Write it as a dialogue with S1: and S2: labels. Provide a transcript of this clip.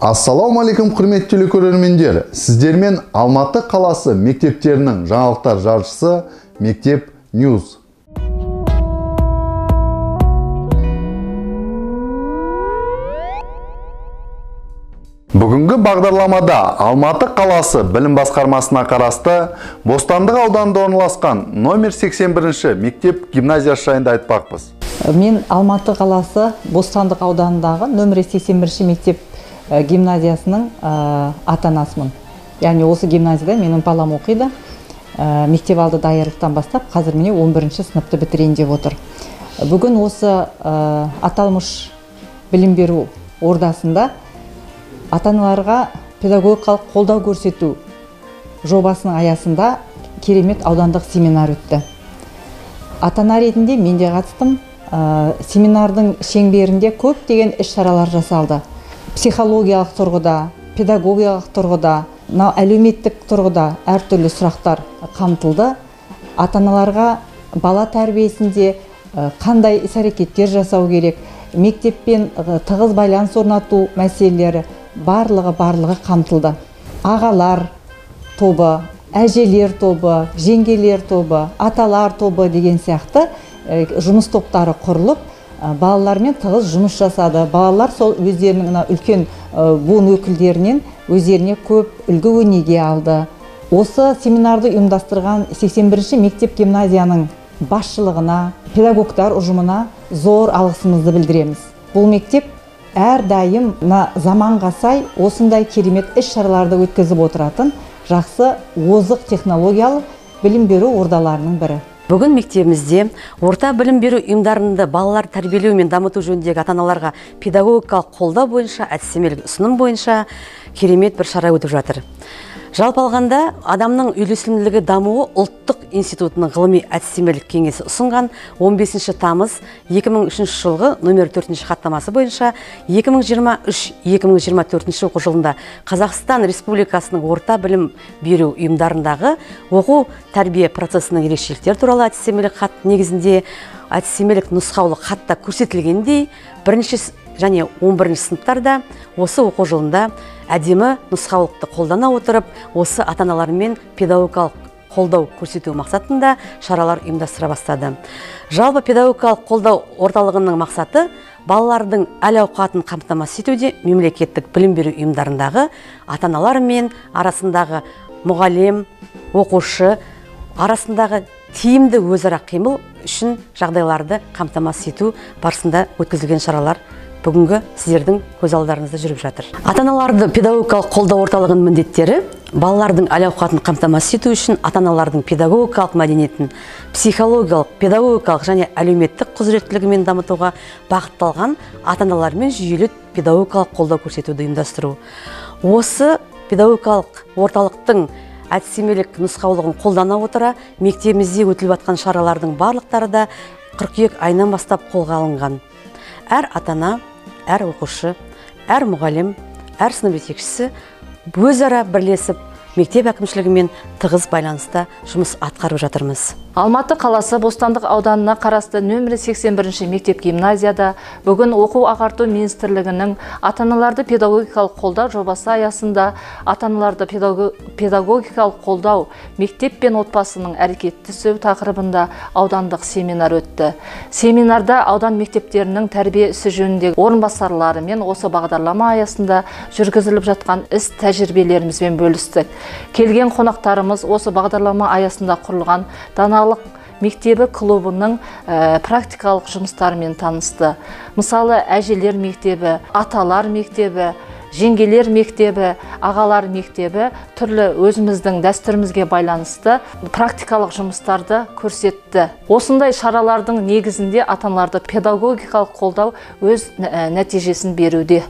S1: Ассаламу алейкум құрметтелі көрермендер. Сіздермен Алматы қаласы мектептерінің жаңалықтар жаршысы Мектеп Ньюс. Бүгінгі бағдарламада Алматы қаласы білім басқармасына қарасты Бостандық ауданында орналасқан номер 81 мектеп гимназиясы жайында айтпақпыз.
S2: Мен Алматы қаласы Бостандық ауданындағы номер 81 мектеп гимназиясының ата-анасымын. Яғни осы гимназияда менің балам оқиды. Мектеп алды даярлықтан бастап, қазір міне 11-ші сыныпты бітірейін деп отыр. Бүгін осы аталмыш білім беру ордасында ата-аналарға педагогикалық қолдау көрсету жобасының аясында керемет аудандық семинар өтті. Ата-ана ретінде мен де қатыстым. Семинардың шеңберінде көптеген іс-шаралар жасалды. Психологиялық тұрғыда, педагогиялық тұрғыда, әлеуметтік тұрғыда әртүрлі сұрақтар қамтылды. Ата-аналарға бала тәрбиесінде қандай іс-әрекеттер жасау керек, мектеппен тығыз байланыс орнату мәселелері барлығы қамтылды. Ағалар тобы, әжелер тобы, жеңгелер тобы, аталар тобы деген сияқты жұмыс топтары құрылып, балалармен тығыз жұмыс жасады. Балалар сол өздерінің үлкен буын өкілдерінен өздеріне көп үлгі өнеге алды. Осы семинарды ұйымдастырған 81-ші мектеп гимназияның басшылығына, педагогтар ұжымына зор алғысымызды білдіреміз. Бұл мектеп әрдайым заманға сай осындай керемет іс-шараларды өткізіп отыратын жақсы озық технологиялы білім беру ордаларының бірі.
S3: Бүгін мектебімізде орта білім беру ұйымдарында балалар тәрбиелеу мен дамыту жөніндегі ата-аналарға педагогикалық қолдау бойынша, әдістемелік ұсыным бойынша керемет бір шара өтіп жатыр. Жалпы алғанда, адамның үйлесімділігі дамуы ұлттық институтының ғылыми әдістемелік кеңесі ұсынған 15 тамыз 2003 жылғы номер 4 хаттамасы бойынша 2023-2024 оқу жылында Қазақстан Республикасының орта білім беру ұйымдарындағы оқу тәрбие процесінің ерекшеліктері туралы әдістемелік хат негізінде әдістемелік нұсқаулық хатта көрсетілгендей, 1 және 11 сыныптарда осы оқу жылында әдемі нұсқаулықты қолдана отырып, осы ата-аналармен педагогикалық қолдау көрсету мақсатында шаралар ұйымдастыра бастады. Жалпы педагогикалық қолдау орталығының мақсаты балалардың әл-ауқатын қамтамасыз етуде мемлекеттік білім беру ұйымдарындағы ата-аналар мен арасындағы мұғалім, оқушы арасындағы тиімді өзара қимыл үшін жағдайларды қамтамасыз ету барысында өткізілген шаралар бүгінгі сіздердің көз алдарыңызда жүріп жатыр. Ата-аналарды педагогикалық қолдау орталығының міндеттері балалардың әл-ауқатын қамтамасыз ету үшін ата-аналардың педагогикалық мәдениетін психологиялық, педагогикалық және әлеуметтік құзыреттілігімен дамытуға бағытталған ата-аналармен жүйелі педагогикалық қолдау көрсетуді ұйымдастыру. Осы педагогикалық орталықтың әдістемелік нұсқаулығын қолдана отыра, мектебімізде өтіліп жатқан шаралардың барлықтары да қыркүйек айынан бастап қолға алынған. Әр ата-ана, әр оқушы, әр мұғалім, әр сынып жетекшісі өзара бірлесіп мектеп әкімшілігімен тығыз байланыста жұмыс атқарып жатырмыз.
S4: Алматы қаласы Бостандық ауданына қарасты нөмірі 81 мектеп гимназияда бүгін оқу ағарту министрлігінің ата-аналарды педагогикалық қолдау жобасы аясында ата-аналарды педагогикалық қолдау мектеп пен отбасының әрекеттесу тақырыбында аудандық семинар өтті. Семинарда аудан мектептерінің тәрбие ісі жөніндегі орынбасарларымен осы бағдарлама аясында жүргізіліп жатқан іс тәжірибелерімізбен бөлістік. Келген қонақтарымыз осы бағдарлама аясында құрылған Даналық мектебі клубының практикалық жұмыстарымен танысты. Мысалы, әжелер мектебі, аталар мектебі, жеңгелер мектебі, ағалар мектебі түрлі өзіміздің дәстүрімізге байланысты практикалық жұмыстарды көрсетті. Осындай шаралардың негізінде ата-аналарды педагогикалық қолдау өз нәтижесін беруде.